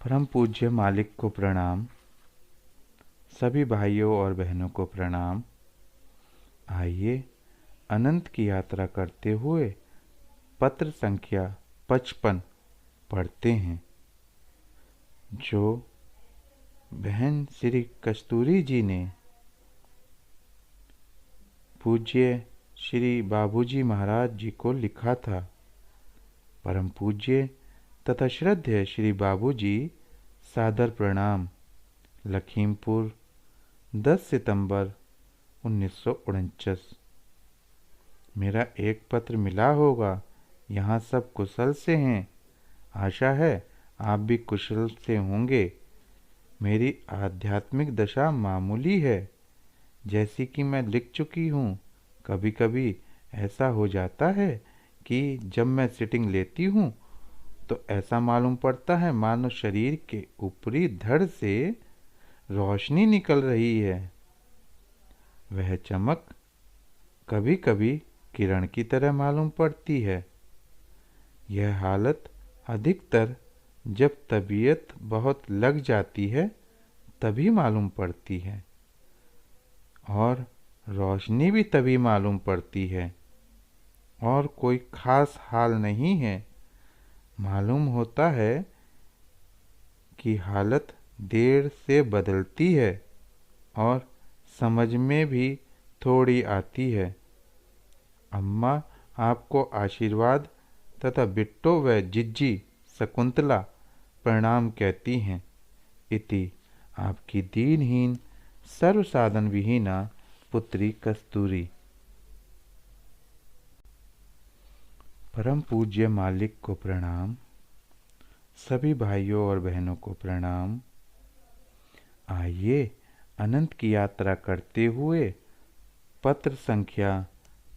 परम पूज्य मालिक को प्रणाम। सभी भाइयों और बहनों को प्रणाम। आइए अनंत की यात्रा करते हुए पत्र संख्या 55 पढ़ते हैं, जो बहन श्री कस्तूरी जी ने पूज्य श्री बाबूजी महाराज जी को लिखा था। परम पूज्य तथा श्रद्धेय श्री बाबूजी, सादर प्रणाम। लखीमपुर, 10 सितंबर 1949। मेरा एक पत्र मिला होगा। यहाँ सब कुशल से हैं। आशा है आप भी कुशल से होंगे। मेरी आध्यात्मिक दशा मामूली है, जैसी कि मैं लिख चुकी हूँ। कभी कभी ऐसा हो जाता है कि जब मैं सिटिंग लेती हूँ तो ऐसा मालूम पड़ता है मानो शरीर के ऊपरी धड़ से रोशनी निकल रही है। वह चमक कभी कभी किरण की तरह मालूम पड़ती है। यह हालत अधिकतर जब तबीयत बहुत लग जाती है तभी मालूम पड़ती है, और रोशनी भी तभी मालूम पड़ती है। और कोई खास हाल नहीं है। मालूम होता है कि हालत देर से बदलती है और समझ में भी थोड़ी आती है। अम्मा आपको आशीर्वाद तथा बिट्टो व जिज्जी शकुंतला प्रणाम कहती हैं। इति आपकी दीनहीन सर्वसाधन विहीना पुत्री कस्तूरी। परम पूज्य मालिक को प्रणाम। सभी भाइयों और बहनों को प्रणाम। आइए अनंत की यात्रा करते हुए पत्र संख्या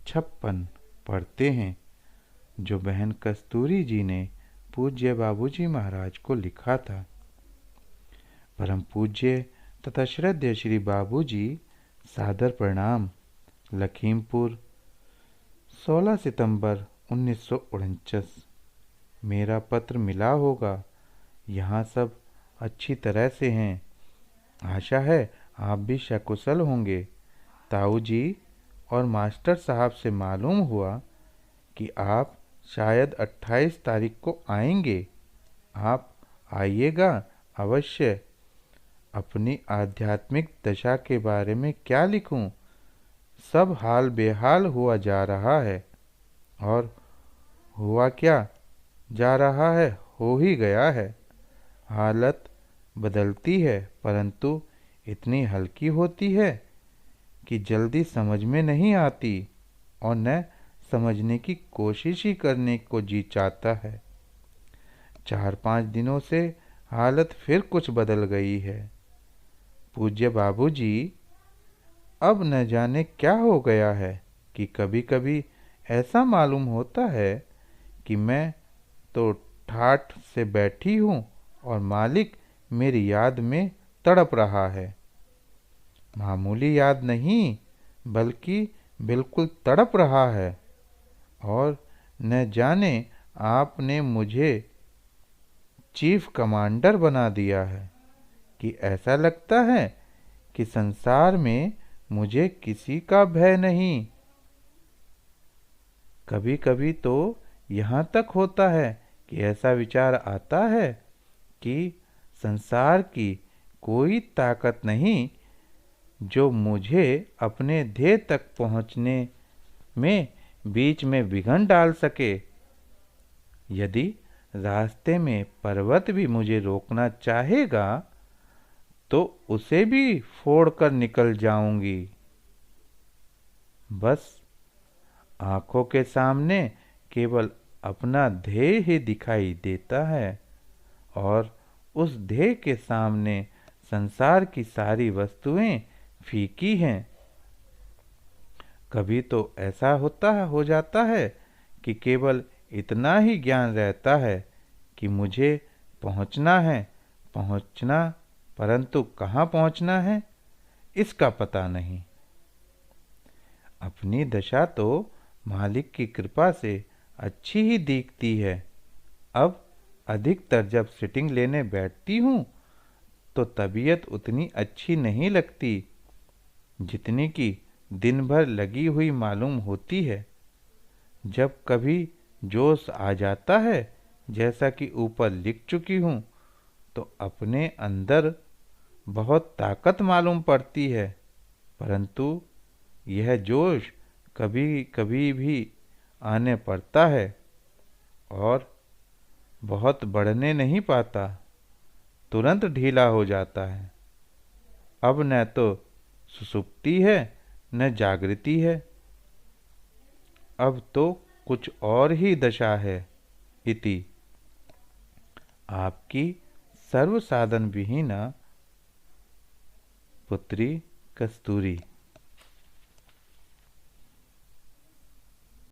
56 पढ़ते हैं, जो बहन कस्तूरी जी ने पूज्य बाबूजी महाराज को लिखा था। परम पूज्य तथा श्रद्धेय श्री बाबूजी, सादर प्रणाम। लखीमपुर, 16 सितंबर 1949। मेरा पत्र मिला होगा। यहाँ सब अच्छी तरह से हैं। आशा है आप भी सकुशल होंगे। ताऊ जी और मास्टर साहब से मालूम हुआ कि आप शायद 28 तारीख को आएंगे। आप आइएगा अवश्य। अपनी आध्यात्मिक दशा के बारे में क्या लिखूं? सब हाल बेहाल हुआ जा रहा है। और हुआ क्या जा रहा है, हो ही गया है। हालत बदलती है, परंतु इतनी हल्की होती है कि जल्दी समझ में नहीं आती, और न समझने की कोशिश ही करने को जी चाहता है। 4-5 दिनों से हालत फिर कुछ बदल गई है। पूज्य बाबूजी, अब न जाने क्या हो गया है कि कभी कभी ऐसा मालूम होता है कि मैं तो ठाठ से बैठी हूँ और मालिक मेरी याद में तड़प रहा है। मामूली याद नहीं, बल्कि बिल्कुल तड़प रहा है। और न जाने आपने मुझे चीफ कमांडर बना दिया है कि ऐसा लगता है कि संसार में मुझे किसी का भय नहीं। कभी कभी तो यहाँ तक होता है कि ऐसा विचार आता है कि संसार की कोई ताकत नहीं जो मुझे अपने ध्येय तक पहुँचने में बीच में विघ्न डाल सके। यदि रास्ते में पर्वत भी मुझे रोकना चाहेगा तो उसे भी फोड़कर निकल जाऊंगी। बस आंखों के सामने केवल अपना ध्येय ही दिखाई देता है, और उस ध्येय के सामने संसार की सारी वस्तुएं फीकी हैं। कभी तो ऐसा हो जाता है कि केवल इतना ही ज्ञान रहता है कि मुझे पहुंचना, परंतु कहाँ पहुंचना है इसका पता नहीं। अपनी दशा तो मालिक की कृपा से अच्छी ही दिखती है। अब अधिकतर जब सिटिंग लेने बैठती हूँ तो तबीयत उतनी अच्छी नहीं लगती जितनी कि दिन भर लगी हुई मालूम होती है। जब कभी जोश आ जाता है, जैसा कि ऊपर लिख चुकी हूँ, तो अपने अंदर बहुत ताकत मालूम पड़ती है, परंतु यह जोश कभी कभी भी आने पड़ता है और बहुत बढ़ने नहीं पाता, तुरंत ढीला हो जाता है। अब न तो सुसुप्ति है न जागृति है, अब तो कुछ और ही दशा है। इति आपकी सर्व साधन विहीना पुत्री कस्तूरी।